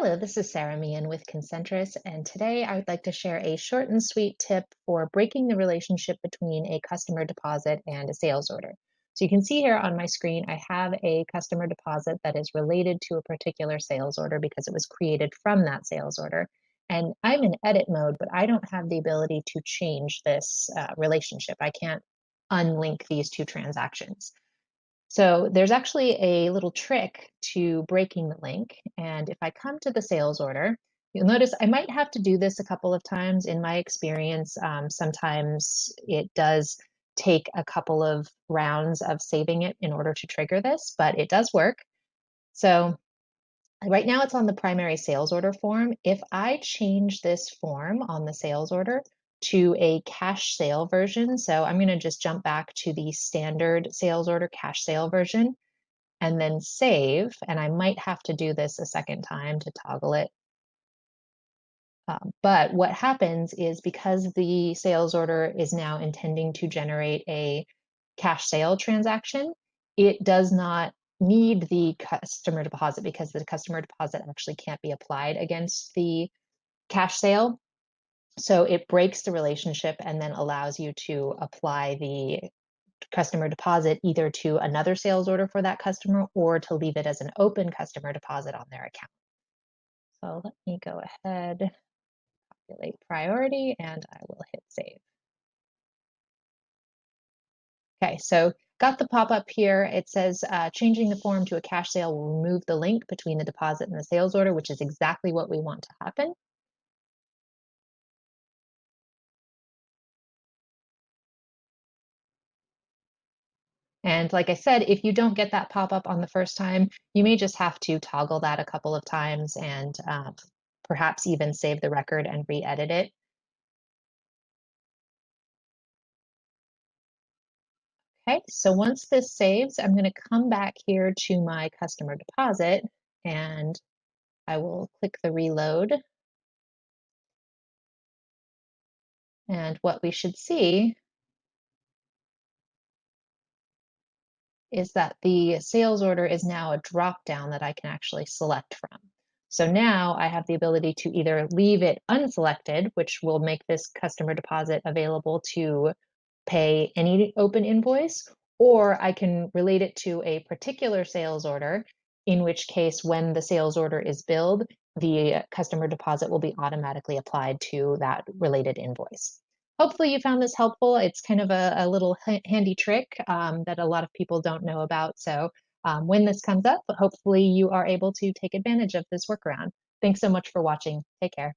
Hello, this is Sarah Meehan with Concentrus, and today I would like to share a short and sweet tip for breaking the relationship between a customer deposit and a sales order. So you can see here on my screen, I have a customer deposit that is related to a particular sales order because it was created from that sales order. And I'm in edit mode, but I don't have the ability to change this relationship. I can't unlink these two transactions. So there's actually a little trick to breaking the link. And if I come to the sales order, you'll notice I might have to do this a couple of times in my experience. Sometimes it does take a couple of rounds of saving it in order to trigger this, but it does work. So right now it's on the primary sales order form. If I change this form on the sales order to a cash sale version, so I'm going to just jump back to the standard sales order cash sale version and then save, and I might have to do this a second time to toggle it. But what happens is because the sales order is now intending to generate a cash sale transaction, it does not need the customer deposit because the customer deposit actually can't be applied against the cash sale. So it breaks the relationship and then allows you to apply the customer deposit either to another sales order for that customer or to leave it as an open customer deposit on their account. So let me go ahead, populate priority, and I will hit save. Okay, so got the pop-up here. It says changing the form to a cash sale will remove the link between the deposit and the sales order, which is exactly what we want to happen. And like I said, if you don't get that pop-up on the first time, you may just have to toggle that a couple of times and perhaps even save the record and re-edit it. Okay, so once this saves, I'm going to come back here to my customer deposit and I will click the reload. And what we should see is that the sales order is now a drop down that I can actually select from. So now I have the ability to either leave it unselected, which will make this customer deposit available to pay any open invoice, or I can relate it to a particular sales order, in which case when the sales order is billed, the customer deposit will be automatically applied to that related invoice. Hopefully you found this helpful. It's kind of a little handy trick that a lot of people don't know about. So when this comes up, hopefully you are able to take advantage of this workaround. Thanks so much for watching. Take care.